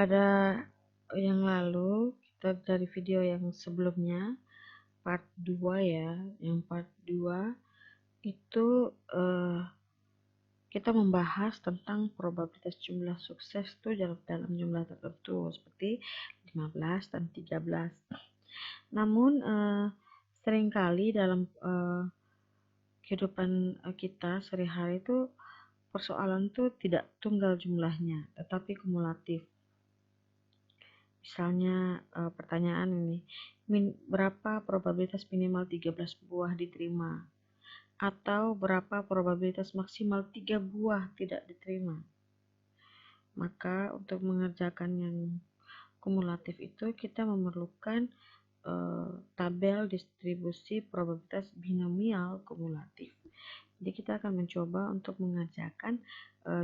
Pada yang lalu, kita dari video yang sebelumnya, part 2 ya, yang part 2 itu kita membahas tentang probabilitas jumlah sukses itu dalam jumlah tertentu seperti 15 dan 13. Namun seringkali dalam kehidupan kita sehari-hari itu persoalan itu tidak tunggal jumlahnya, tetapi kumulatif. Misalnya pertanyaan ini, berapa probabilitas minimal 13 buah diterima? Atau berapa probabilitas maksimal 3 buah tidak diterima? Maka untuk mengerjakan yang kumulatif itu kita memerlukan tabel distribusi probabilitas binomial kumulatif. Jadi kita akan mencoba untuk mengerjakan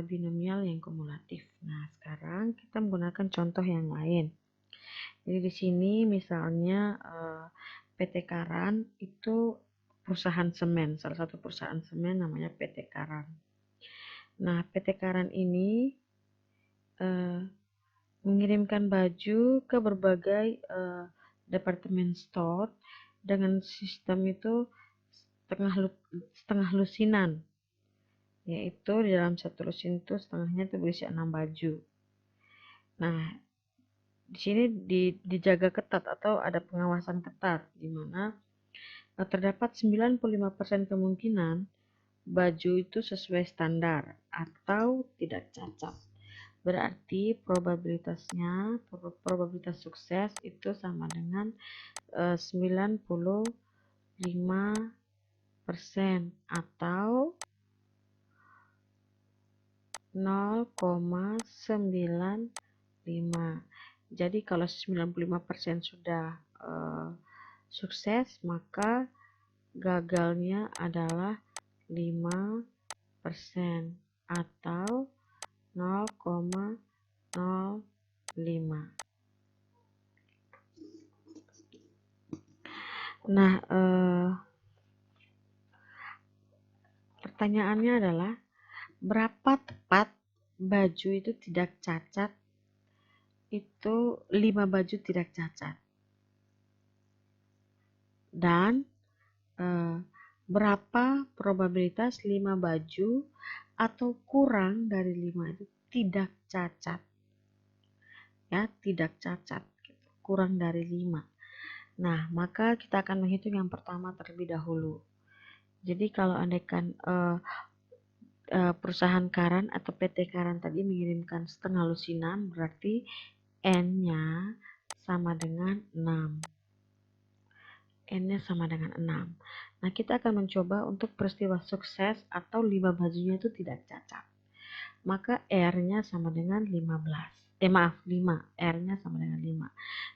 binomial yang kumulatif. Nah, sekarang kita menggunakan contoh yang lain. Jadi di sini misalnya PT Karan itu perusahaan semen, salah satu perusahaan semen namanya PT Karan. Nah, PT Karan ini mengirimkan baju ke berbagai departemen store dengan sistem itu setengah lusinan, yaitu di dalam satu lusin itu setengahnya itu berisi 6 baju. Nah, di sini dijaga ketat atau ada pengawasan ketat, di mana terdapat 95% kemungkinan baju itu sesuai standar atau tidak cacat. Berarti probabilitas sukses itu sama dengan 95% atau 0,95. Jadi kalau 95% sudah sukses, maka gagalnya adalah 5% atau 0,05. Nah, pertanyaannya adalah berapa tepat baju itu tidak cacat? Itu 5 baju tidak cacat. Dan berapa probabilitas 5 baju atau kurang dari 5 itu tidak cacat? Ya, tidak cacat, kurang dari 5. Nah, maka kita akan menghitung yang pertama terlebih dahulu. Jadi kalau andaikan perusahaan Karan atau PT Karan tadi mengirimkan setengah lusinan, berarti N-nya sama dengan 6. N-nya sama dengan 6. Nah, kita akan mencoba untuk peristiwa sukses atau 5 bajunya itu tidak cacat. Maka R-nya sama dengan 5. R-nya sama dengan 5.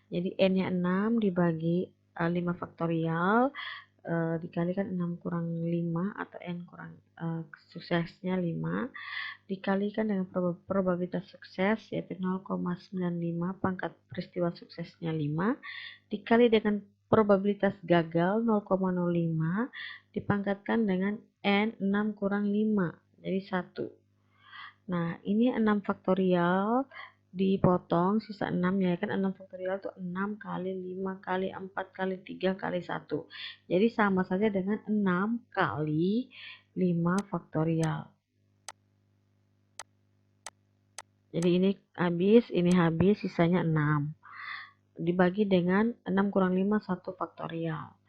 Jadi N-nya 6 dibagi 5 faktorial dikalikan 6 kurang 5 atau N kurang suksesnya 5 dikalikan dengan probabilitas sukses yaitu 0,95 pangkat peristiwa suksesnya 5 dikali dengan probabilitas gagal 0,05 dipangkatkan dengan N 6 kurang 5 jadi 1. Nah, ini 6 faktorial dipotong sisa 6 ya kan, 6 faktorial itu 6 kali 5 kali 4 kali 3 kali 1. Jadi sama saja dengan 6 kali 5 faktorial. Jadi ini habis, sisanya 6. Dibagi dengan 6 kurang 5 1 faktorial.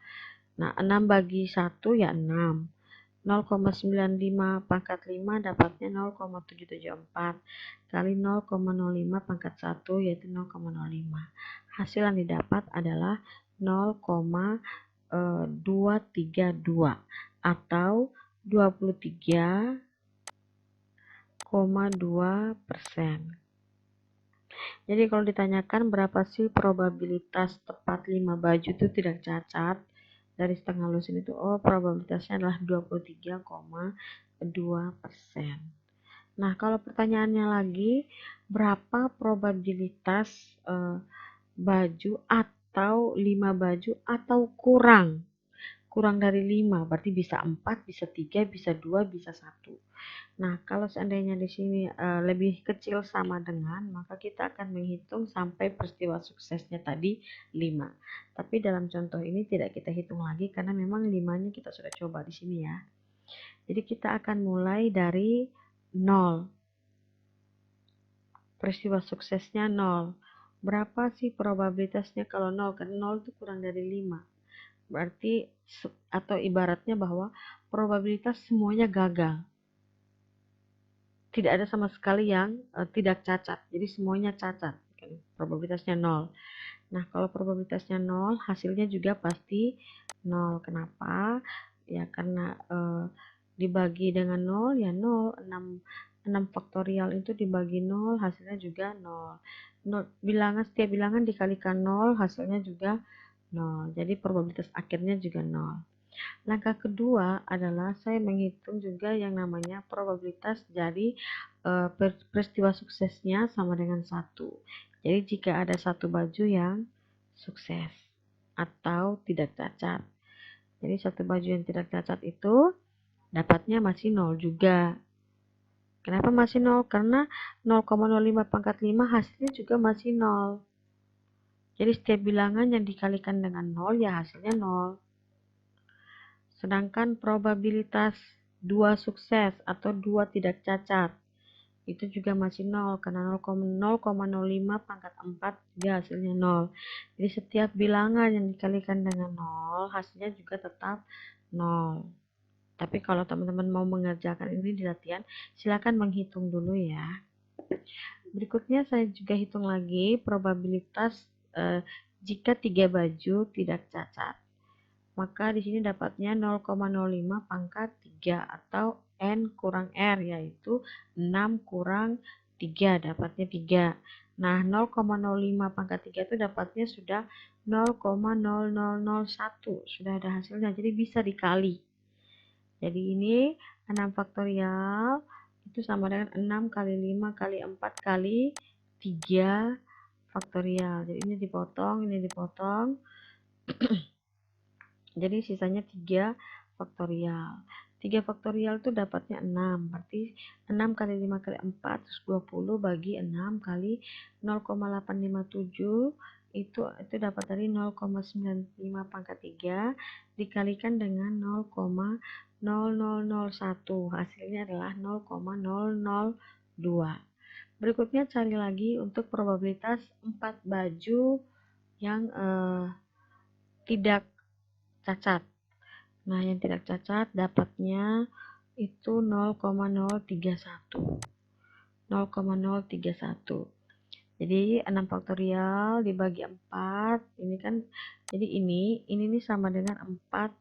Nah, 6 bagi 1 ya 6. 0,95 pangkat 5 dapatnya 0,774 kali 0,05 pangkat 1 yaitu 0,05. Hasil yang didapat adalah 0,232 atau 23,2%. Jadi kalau ditanyakan berapa sih probabilitas tepat 5 baju itu tidak cacat dari setengah lusin itu, probabilitasnya adalah 23,2%. Nah, kalau pertanyaannya lagi, berapa probabilitas baju atau 5 baju atau kurang kurang dari 5, berarti bisa 4, bisa 3, bisa 2, bisa 1. Nah, kalau seandainya di sini lebih kecil sama dengan, maka kita akan menghitung sampai peristiwa suksesnya tadi 5. Tapi dalam contoh ini tidak kita hitung lagi karena memang 5-nya kita sudah coba di sini ya. Jadi kita akan mulai dari 0. Peristiwa suksesnya 0. Berapa sih probabilitasnya kalau 0? Kan 0 itu kurang dari 5. Berarti atau ibaratnya bahwa probabilitas semuanya gagal. Tidak ada sama sekali yang tidak cacat. Jadi semuanya cacat. Probabilitasnya 0. Nah, kalau probabilitasnya 0, hasilnya juga pasti 0. Kenapa? Ya karena dibagi dengan 0 ya 0. 6 faktorial itu dibagi 0, hasilnya juga 0. Setiap bilangan dikalikan 0, hasilnya juga 0. Jadi probabilitas akhirnya juga 0. Langkah kedua adalah saya menghitung juga yang namanya probabilitas dari peristiwa suksesnya sama dengan 1. Jadi jika ada satu baju yang sukses atau tidak cacat. Jadi satu baju yang tidak cacat itu dapatnya masih 0 juga. Kenapa masih 0? Karena 0,05 pangkat 5 hasilnya juga masih 0. Jadi setiap bilangan yang dikalikan dengan 0 ya hasilnya 0. Sedangkan probabilitas 2 sukses atau 2 tidak cacat itu juga masih 0 karena 0,05 pangkat 4 juga hasilnya 0. Jadi setiap bilangan yang dikalikan dengan 0 hasilnya juga tetap 0. Tapi kalau teman-teman mau mengerjakan ini di latihan, silakan menghitung dulu ya. Berikutnya saya juga hitung lagi probabilitas jika 3 baju tidak cacat. Maka di sini dapatnya 0,05 pangkat 3 atau N kurang R, yaitu 6 kurang 3 dapatnya 3. Nah, 0,05 pangkat 3 itu dapatnya sudah 0,0001. Sudah ada hasilnya, jadi bisa dikali. Jadi ini 6 faktorial itu sama dengan 6 kali 5 kali 4 kali 3 faktorial. Jadi ini dipotong. Jadi sisanya 3 faktorial. 3 faktorial itu dapatnya 6. Berarti 6 kali 5 kali 4 terus 20 bagi 6 kali 0,857 itu dapat dari 0,95 pangkat 3 dikalikan dengan 0,0001. Hasilnya adalah 0,002. Berikutnya cari lagi untuk probabilitas 4 baju yang tidak cacat. Nah, yang tidak cacat dapatnya itu 0,031. 0,031. Jadi 6 faktorial dibagi 4, ini kan jadi ini nih sama dengan 4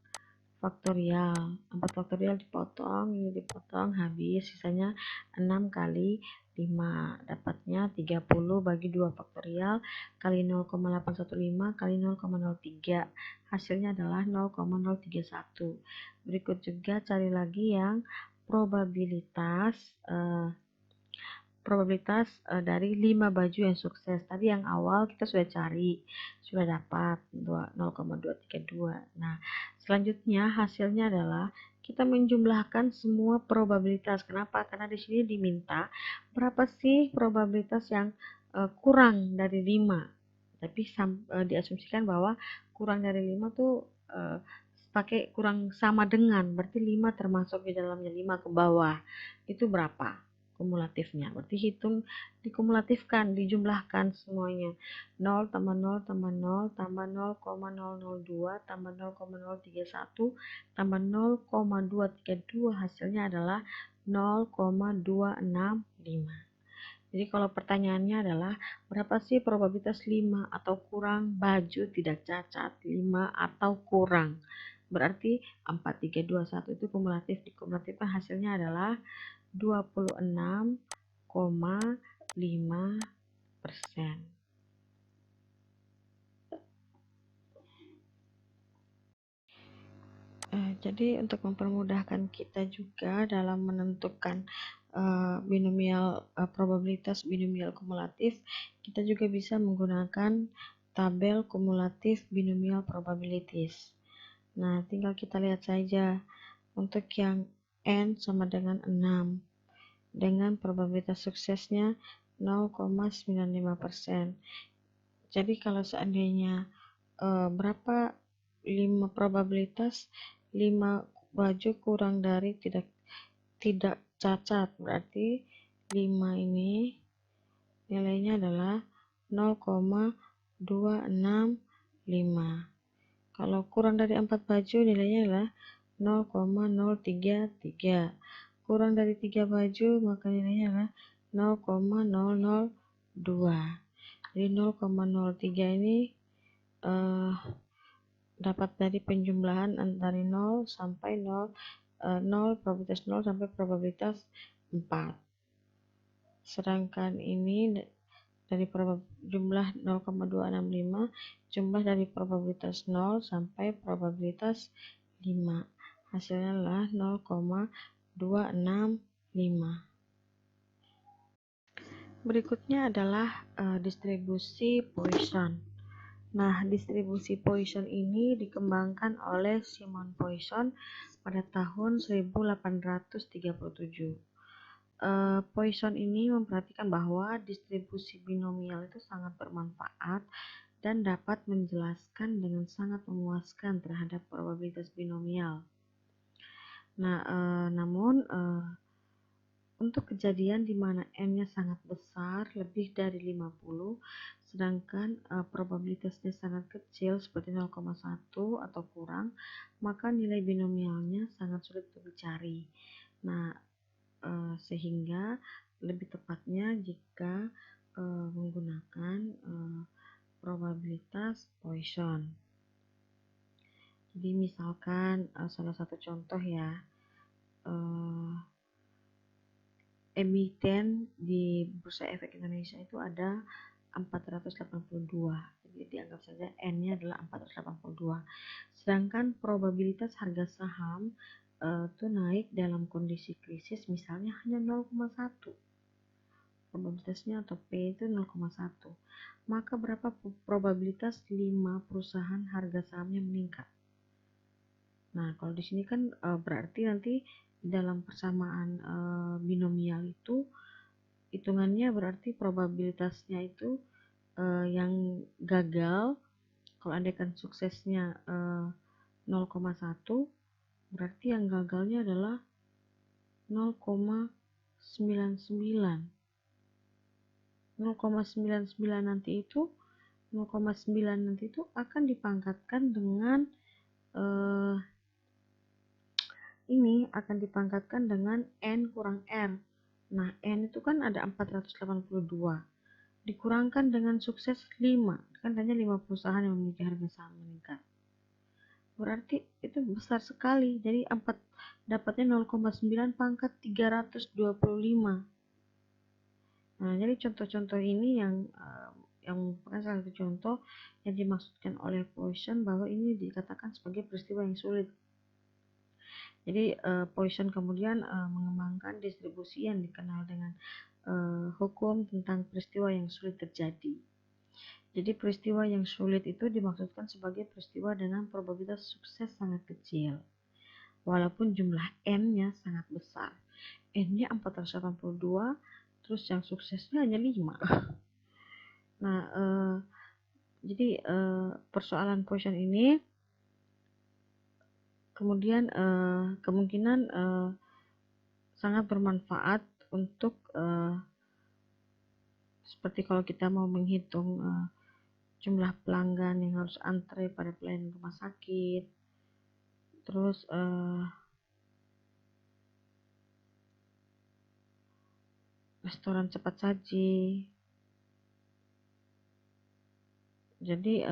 faktorial. 4 faktorial dipotong, ini dipotong habis, sisanya 6 kali 5. Dapatnya 30 bagi 2 faktorial kali 0,815 kali 0,03. Hasilnya adalah 0,031. Berikut juga cari lagi yang probabilitas dari 5 baju yang sukses. Tadi yang awal kita sudah cari, sudah dapat 0,232. Nah, selanjutnya hasilnya adalah kita menjumlahkan semua probabilitas. Kenapa? Karena di sini diminta berapa sih probabilitas yang kurang dari 5. Tapi diasumsikan bahwa kurang dari 5 tuh pakai kurang sama dengan, berarti 5 termasuk di dalamnya, 5 ke bawah. Itu berapa? Kumulatifnya, berarti hitung, dikumulatifkan, dijumlahkan semuanya. 0 tambah 0 tambah 0 tambah 0,002 tambah 0,031 tambah 0,232, hasilnya adalah 0,265. Jadi kalau pertanyaannya adalah berapa sih probabilitas 5 atau kurang baju tidak cacat, 5 atau kurang, berarti 4, 3, 2, 1 itu kumulatif. Dikumulatifkan hasilnya adalah 26,5%. Jadi untuk mempermudahkan kita juga dalam menentukan probabilitas binomial kumulatif, kita juga bisa menggunakan tabel kumulatif binomial probabilities. Nah, tinggal kita lihat saja untuk yang N sama dengan 6 dengan probabilitas suksesnya 0,95%. Jadi kalau seandainya berapa 5 probabilitas 5 baju kurang dari tidak cacat, berarti 5 ini nilainya adalah 0,265. Kalau kurang dari 4 baju nilainya adalah 0,033. Kurang dari 3 baju maka nilainya adalah 0,002. Jadi 0,03 ini dapat dari penjumlahan dari 0 sampai 0, 0 probabilitas 0 sampai probabilitas 4. Sedangkan ini dari jumlah 0,265, jumlah dari probabilitas 0 sampai probabilitas 5. Hasilnya adalah 0,265. Berikutnya adalah distribusi Poisson. Nah, distribusi Poisson ini dikembangkan oleh Simon Poisson pada tahun 1837. Poisson ini memperhatikan bahwa distribusi binomial itu sangat bermanfaat dan dapat menjelaskan dengan sangat memuaskan terhadap probabilitas binomial. Nah, namun untuk kejadian di mana N-nya sangat besar, lebih dari 50, sedangkan probabilitasnya sangat kecil seperti 0,1 atau kurang, maka nilai binomialnya sangat sulit untuk dicari. Nah, sehingga lebih tepatnya jika menggunakan probabilitas Poisson. Jadi misalkan salah satu contoh ya, emiten di Bursa Efek Indonesia itu ada 482. Jadi dianggap saja N-nya adalah 482. Sedangkan probabilitas harga saham itu naik dalam kondisi krisis misalnya hanya 0,1. Probabilitasnya atau P itu 0,1. Maka berapa probabilitas 5 perusahaan harga sahamnya meningkat? Nah, kalau di sini kan berarti nanti dalam persamaan binomial itu hitungannya berarti probabilitasnya itu yang gagal, kalau andaikan suksesnya 0,1, berarti yang gagalnya adalah 0,99. 0,99 nanti itu 0,9 nanti itu akan dipangkatkan dengan ini akan dipangkatkan dengan N kurang R. Nah, N itu kan ada 482. Dikurangkan dengan sukses 5. Kan hanya 5 perusahaan yang memiliki harga saham meningkat. Berarti itu besar sekali. Jadi 4 dapatnya 0,9 pangkat 325. Nah, jadi contoh-contoh ini yang merupakan salah satu contoh yang dimaksudkan oleh Poisson bahwa ini dikatakan sebagai peristiwa yang sulit. Jadi Poisson kemudian mengembangkan distribusi yang dikenal dengan hukum tentang peristiwa yang sulit terjadi. Jadi peristiwa yang sulit itu dimaksudkan sebagai peristiwa dengan probabilitas sukses sangat kecil, walaupun jumlah N-nya sangat besar. N-nya 482, terus yang suksesnya hanya 5. Nah, jadi persoalan Poisson ini kemudian kemungkinan sangat bermanfaat untuk seperti kalau kita mau menghitung jumlah pelanggan yang harus antre pada pelayanan rumah sakit, terus restoran cepat saji. Jadi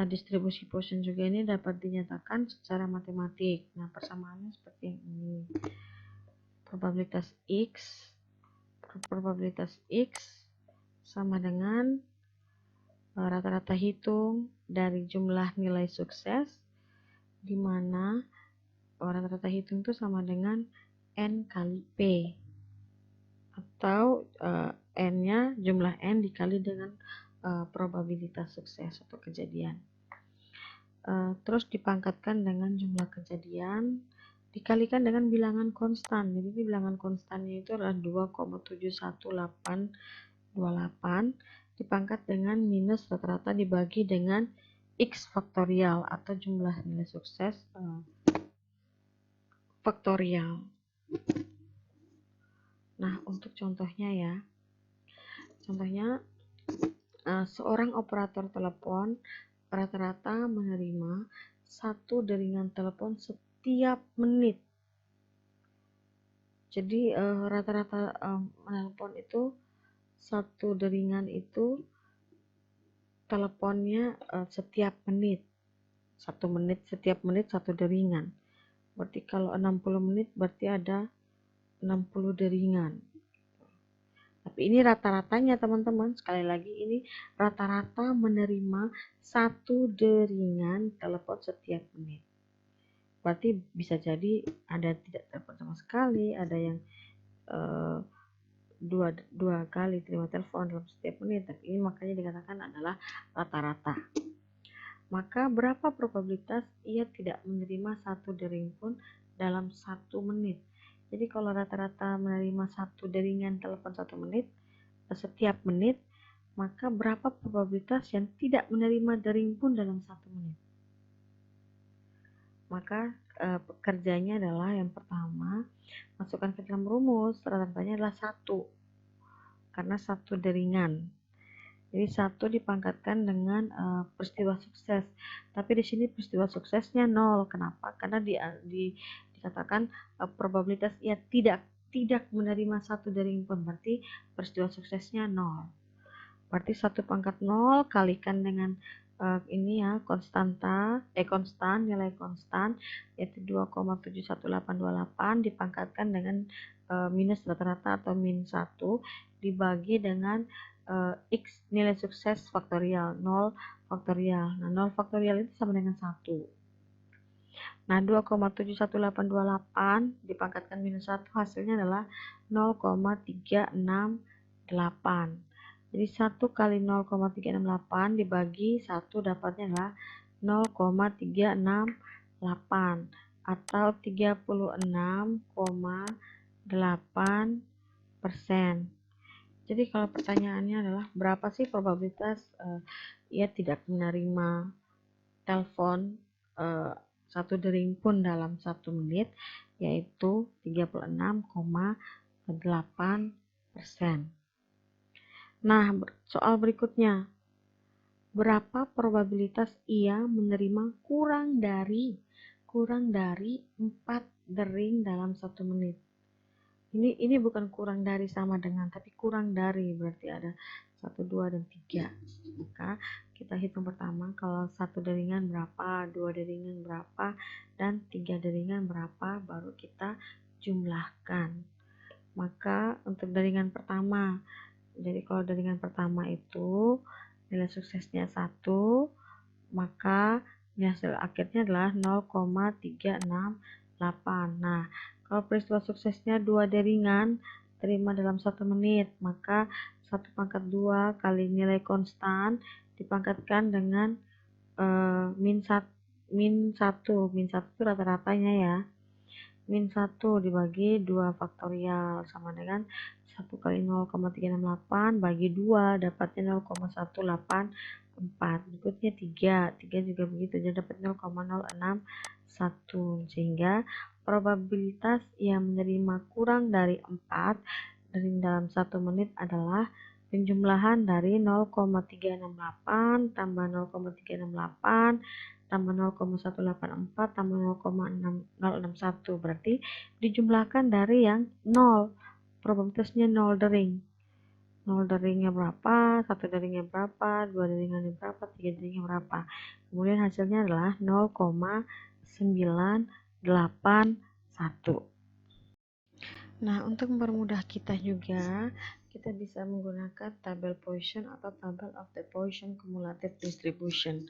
distribusi Poisson juga ini dapat dinyatakan secara matematik. Nah, persamaannya seperti yang ini. Probabilitas X sama dengan rata-rata hitung dari jumlah nilai sukses, di mana rata-rata hitung itu sama dengan N kali P, atau N-nya jumlah N dikali dengan probabilitas sukses atau kejadian. terus dipangkatkan dengan jumlah kejadian dikalikan dengan bilangan konstan. Jadi ini bilangan konstannya itu adalah 2,71828 dipangkat dengan minus rata-rata dibagi dengan X faktorial atau jumlah nilai sukses faktorial. Nah, untuk contohnya ya. Contohnya seorang operator telepon rata-rata menerima satu deringan telepon setiap menit. Jadi rata-rata menelpon itu satu deringan itu teleponnya setiap menit. 1 menit setiap menit satu deringan. Berarti kalau 60 menit berarti ada 60 deringan. Tapi ini rata-ratanya teman-teman. Sekali lagi ini rata-rata menerima satu deringan telepon setiap menit. Berarti bisa jadi ada tidak telepon sama sekali, ada yang dua kali terima telepon dalam setiap menit. Tapi ini makanya dikatakan adalah rata-rata. Maka berapa probabilitas ia tidak menerima satu dering pun dalam 1 menit? Jadi kalau rata-rata menerima satu deringan telepon 1 menit setiap menit, maka berapa probabilitas yang tidak menerima dering pun dalam 1 menit? Maka pekerjaannya adalah yang pertama, masukkan ke dalam rumus, rata-ratanya adalah 1 karena satu deringan. Jadi 1 dipangkatkan dengan peristiwa sukses. Tapi di sini peristiwa suksesnya 0. Kenapa? Karena dikatakan probabilitas ia tidak menerima satu dering pun. Berarti peristiwa suksesnya 0. Berarti 1 pangkat 0 kalikan dengan ini ya konstan nilai konstan yaitu 2,71828 dipangkatkan dengan minus rata-rata atau min 1 dibagi dengan X nilai sukses faktorial 0 faktorial. Nah 0 faktorial itu sama dengan 1. Nah 2,71828 dipangkatkan minus 1 hasilnya adalah 0,368. Jadi 1 kali 0,368 dibagi 1 dapatnya adalah 0,368 atau 36,8%. Jadi kalau pertanyaannya adalah berapa sih probabilitas ia tidak menerima telepon satu dering pun dalam 1 menit, yaitu 36,8%. Nah, soal berikutnya, berapa probabilitas ia menerima kurang dari 4 dering dalam 1 menit? Ini bukan kurang dari sama dengan, tapi kurang dari berarti ada 1, 2, dan 3. Maka kita hitung pertama kalau 1 deringan berapa, 2 deringan berapa, dan 3 deringan berapa, baru kita jumlahkan. Maka untuk deringan pertama, jadi kalau deringan pertama itu nilai suksesnya 1, maka hasil akhirnya adalah 0,368. Nah, kalau peristiwa suksesnya 2 deringan terima dalam 1 menit, maka 1 pangkat 2 kali nilai konstan dipangkatkan dengan min 1 itu rata-ratanya ya. Min 1 dibagi 2 faktorial sama dengan 1 kali 0,368 bagi 2 dapatnya 0,184. Berikutnya 3 juga begitu, jadi dapat 0,061. Sehingga probabilitas yang menerima kurang dari 4 dalam 1 menit adalah penjumlahan dari 0,368 tambah 0,368 tambah 0,184 tambah 0,061. Berarti dijumlahkan dari yang 0. Probabilitasnya 0 dering. 0 deringnya berapa, 1 deringnya berapa, 2 deringnya berapa, 3 deringnya berapa. Kemudian hasilnya adalah 0,981. Nah, untuk mempermudah kita juga, kita bisa menggunakan tabel Poisson atau tabel of the Poisson cumulative distribution.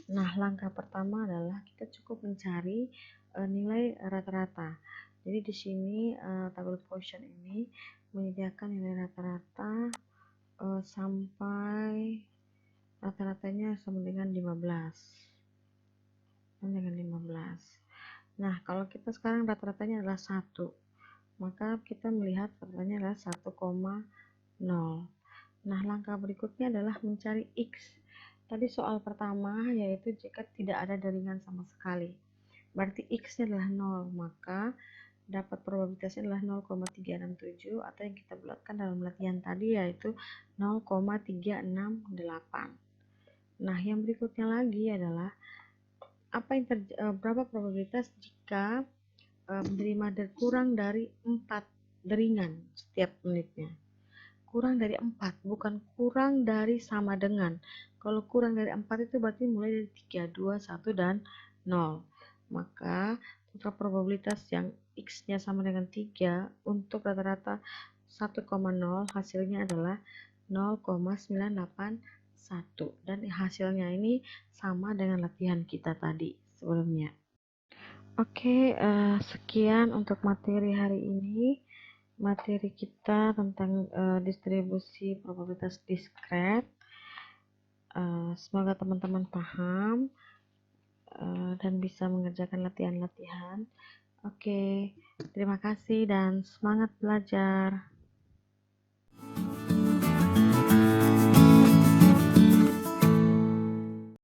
Nah, langkah pertama adalah kita cukup mencari nilai rata-rata. Jadi di sini tabel Poisson ini menyediakan nilai rata-rata sampai rata-ratanya sama dengan 15. dengan 15. Nah, kalau kita sekarang rata-ratanya adalah 1, maka kita melihat rata-ratanya adalah 1,0. Nah, langkah berikutnya adalah mencari X. Tadi soal pertama yaitu jika tidak ada jaringan sama sekali. Berarti X-nya adalah 0, maka dapat probabilitasnya adalah 0,367 atau yang kita bulatkan dalam latihan tadi yaitu 0,368. Nah, yang berikutnya lagi adalah berapa probabilitas jika menerima kurang dari 4 deringan setiap menitnya. Kurang dari 4, bukan kurang dari sama dengan. Kalau kurang dari 4 itu berarti mulai dari 3, 2, 1, dan 0. Maka total probabilitas yang X-nya sama dengan 3 untuk rata-rata 1,0 hasilnya adalah 0,981. Dan hasilnya ini sama dengan latihan kita tadi sebelumnya. Oke, sekian untuk materi hari ini. Materi kita tentang distribusi probabilitas diskret. Semoga teman-teman paham dan bisa mengerjakan latihan-latihan. Oke, terima kasih dan semangat belajar.